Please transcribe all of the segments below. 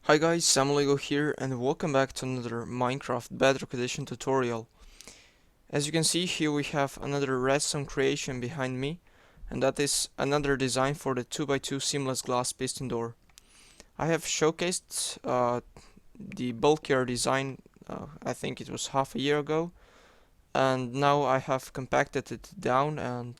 Hi guys, Sam here and welcome back to another Minecraft Bedrock Edition tutorial. As you can see here we have another redstone creation behind me, and that is another design for the 2x2 seamless glass piston door. I have showcased the bulkier design, I think it was half a year ago, and now I have compacted it down and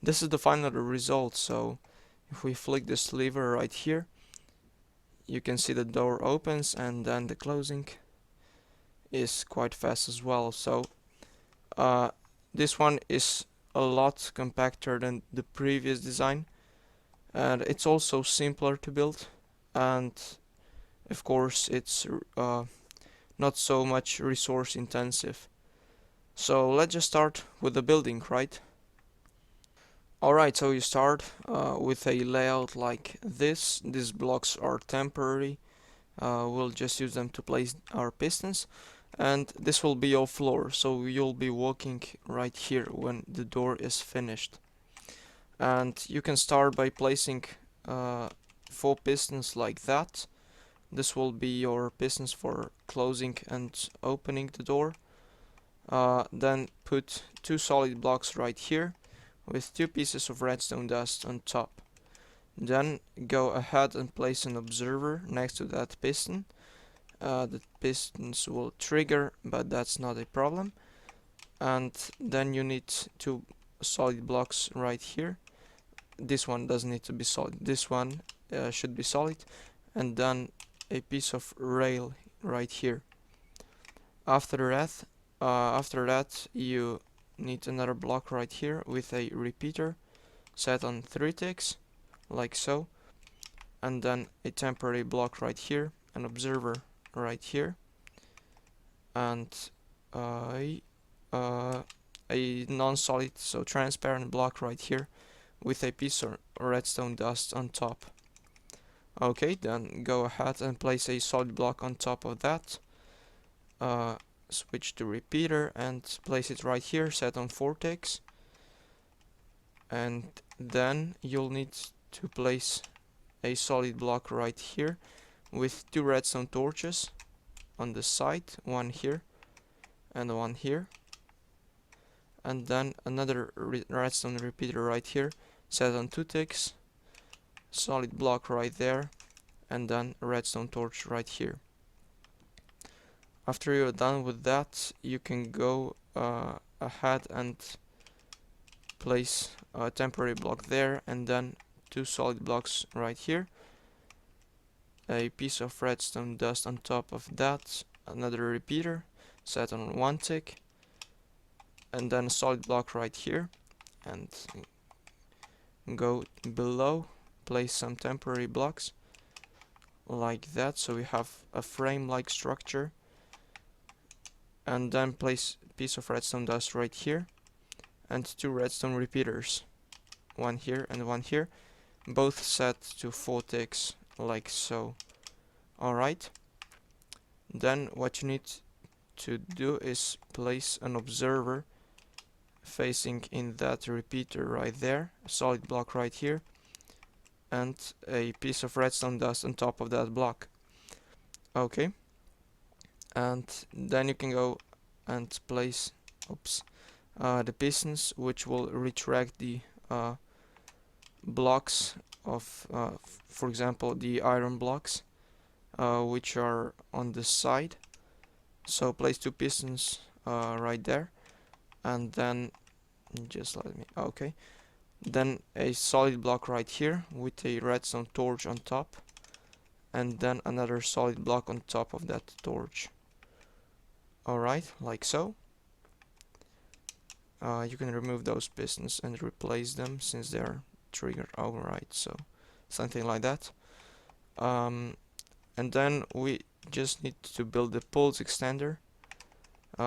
this is the final result. So if we flick this lever right here, you can see the door opens and then the closing is quite fast as well. So uh, this one is a lot compacter than the previous design, and it's also simpler to build, and of course it's not so much resource intensive. So let's just start with the building, right? Alright, so you start with a layout like this. These blocks are temporary. We'll just use them to place our pistons, and this will be your floor, so you'll be walking right here when the door is finished. And you can start by placing 4 pistons like that. This will be your pistons for closing and opening the door. Then put 2 solid blocks right here with 2 pieces of redstone dust on top. Then go ahead and place an observer next to that piston. The pistons will trigger, but that's not a problem. And then you need 2 solid blocks right here. This one doesn't need to be solid. This one should be solid. And then a piece of rail right here. After that, you need another block right here with a repeater set on 3 ticks, like so. And then a temporary block right here, an observer right here, and a non-solid, so transparent block right here with a piece of redstone dust on top. Okay, then go ahead and place a solid block on top of that. Switch to repeater and place it right here, set on 4 ticks. And then you'll need to place a solid block right here with 2 redstone torches on the side, one here and one here, and then another redstone repeater right here set on 2 ticks, solid block right there, and then a redstone torch right here. After you're done with that, you can go ahead and place a temporary block there, and then 2 solid blocks right here, a piece of redstone dust on top of that, another repeater set on 1 tick, and then a solid block right here, and go below, place some temporary blocks like that, so we have a frame-like structure, and then place a piece of redstone dust right here, and 2 redstone repeaters, one here and one here, both set to 4 ticks, like so. Alright, then what you need to do is place an observer facing in that repeater right there, a solid block right here, and a piece of redstone dust on top of that block. Okay, and then you can go and place the pistons, which will retract the blocks of, for example, the iron blocks, which are on the side. So place 2 pistons right there, and then just let me, okay, then a solid block right here with a redstone torch on top, and then another solid block on top of that torch. Alright, like so. You can remove those pistons and replace them since they're triggered. Alright, so something like that. And then we just need to build the pulse extender.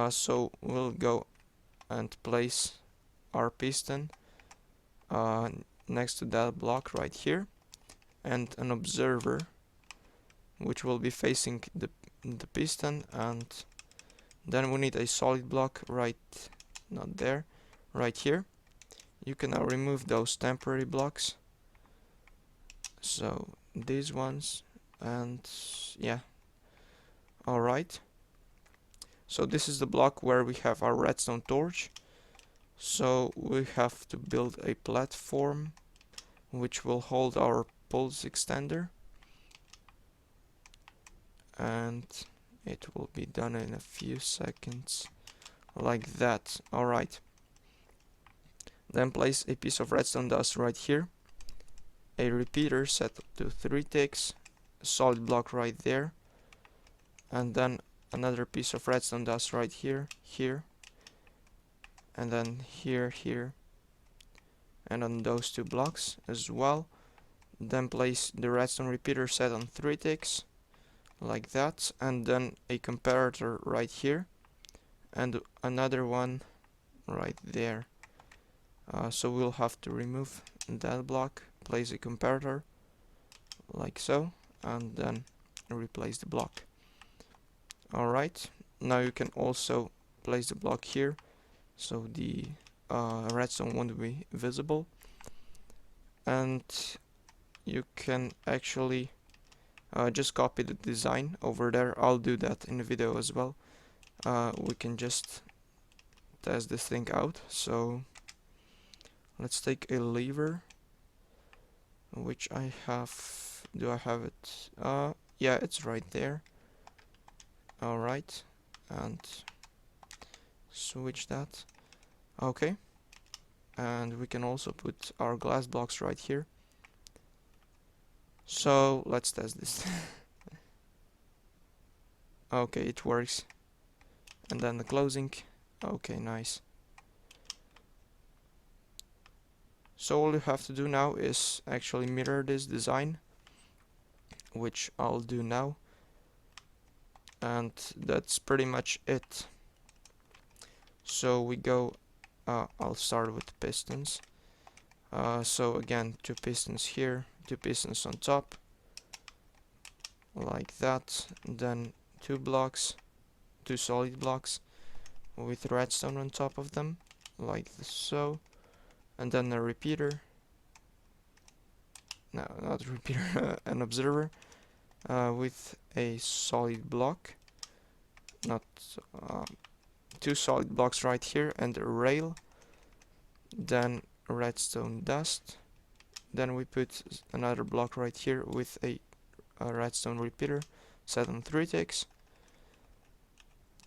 So we'll go and place our piston next to that block right here, and an observer which will be facing the piston, and then we need a solid block right, not there, right here. You can now remove those temporary blocks, so these ones, and yeah, alright. So this is the block where we have our redstone torch. So we have to build a platform which will hold our pulse extender, and it will be done in a few seconds, like that. Alright. Then place a piece of redstone dust right here, a repeater set to 3 ticks, a solid block right there, and then another piece of redstone dust right here, here, and then here, here, and on those 2 blocks as well. Then place the redstone repeater set on 3 ticks, like that, and then a comparator right here, and another one right there. So we'll have to remove that block, place a comparator, like so, and then replace the block. Alright, now you can also place the block here, so the redstone won't be visible, and you can actually just copy the design over there. I'll do that in the video as well. We can just test this thing out. So let's take a lever, which I have. Do I have it? Yeah, it's right there. Alright, and switch that. Okay, and we can also put our glass blocks right here. So let's test this. Okay, it works. And then the closing. Okay, nice. So all you have to do now is actually mirror this design, which I'll do now. And that's pretty much it. So we go, I'll start with the pistons. So again, 2 pistons here, 2 pistons on top, like that. Then 2 blocks, 2 solid blocks with redstone on top of them, like so. And then a repeater. No, not a repeater, an observer with a solid block. Not 2 solid blocks right here, and a rail. Then redstone dust. Then we put another block right here with a redstone repeater set on 3 ticks.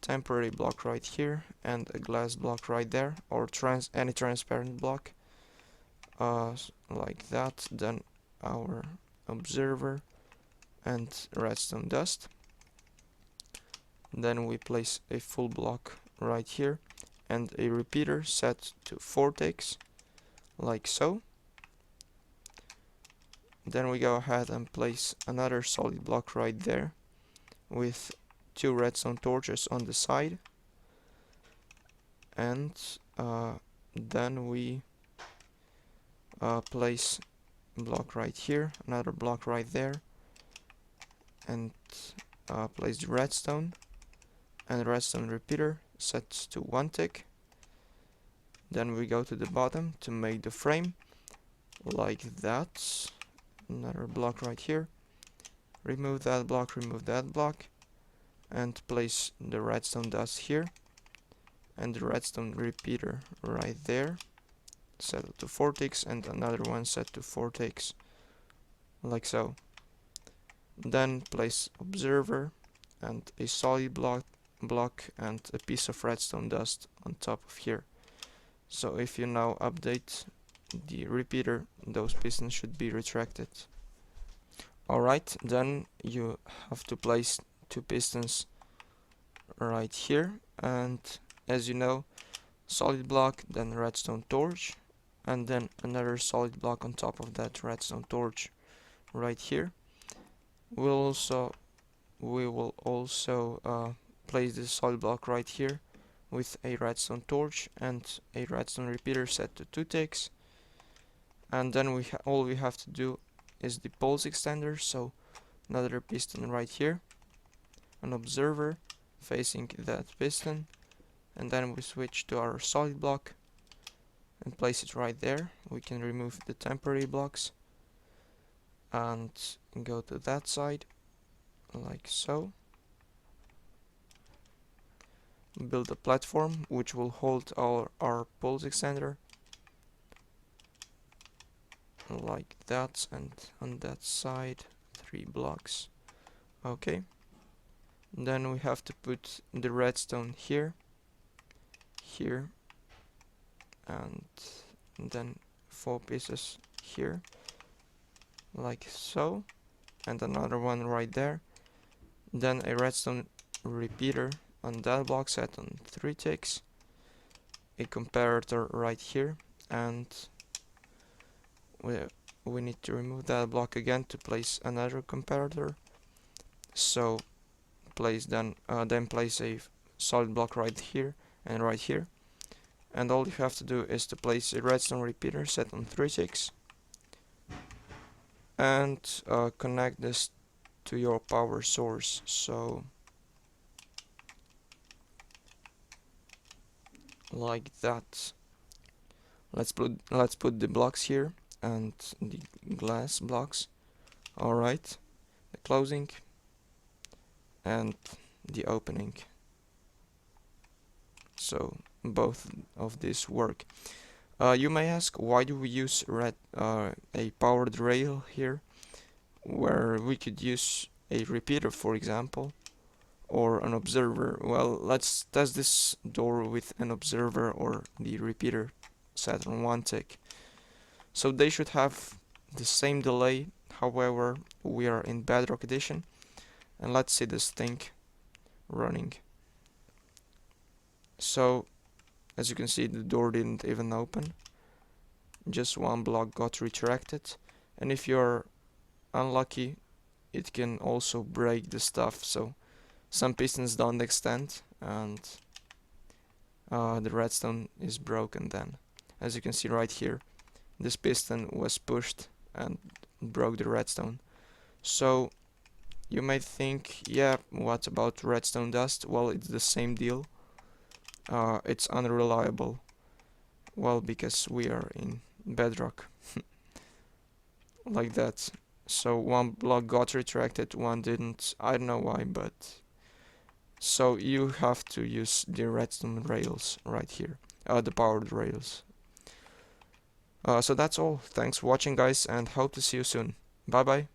Temporary block right here, and a glass block right there, or any transparent block, like that. Then our observer and redstone dust. Then we place a full block right here and a repeater set to 4 ticks, like so. Then we go ahead and place another solid block right there with 2 redstone torches on the side, and then we place a block right here, another block right there, and place the redstone and redstone repeater set to 1 tick. Then we go to the bottom to make the frame, like that. Another block right here, remove that block, and place the redstone dust here and the redstone repeater right there, set to 4 ticks, and another one set to 4 ticks, like so. Then place observer and a solid block and a piece of redstone dust on top of here. So if you now update the repeater, those pistons should be retracted. Alright, then you have to place 2 pistons right here, and as you know, solid block, then redstone torch, and then another solid block on top of that redstone torch right here. We will also place this solid block right here with a redstone torch and a redstone repeater set to 2 ticks. And then all we have to do is the pulse extender, so another piston right here, an observer facing that piston, and then we switch to our solid block and place it right there. We can remove the temporary blocks and go to that side, like so. Build a platform which will hold our pulse extender like that, and on that side 3 blocks. Okay, then we have to put the redstone here, here, and then 4 pieces here like so, and another one right there, then a redstone repeater on that block set on 3 ticks, a comparator right here, and we need to remove that block again to place another comparator. So then place a solid block right here and right here, and all you have to do is to place a redstone repeater set on 3 ticks and connect this to your power source. So like that. Let's put the blocks here and the glass blocks. Alright, the closing and the opening. So both of these work. You may ask, why do we use a powered rail here, where we could use a repeater, for example, or an observer? Well, let's test this door with an observer or the repeater set on 1 tick. So they should have the same delay. However, we are in Bedrock edition, and let's see this thing running. So as you can see, the door didn't even open, just 1 block got retracted, and if you're unlucky it can also break the stuff. So some pistons don't extend and the redstone is broken then. As you can see right here, this piston was pushed and broke the redstone. So you might think, yeah, what about redstone dust? Well, it's the same deal. It's unreliable. Well, because we are in Bedrock. Like that. So 1 block got retracted, 1 didn't. I don't know why, but so you have to use the redstone rails right here, the powered rails. So that's all. Thanks for watching, guys, and hope to see you soon. Bye bye.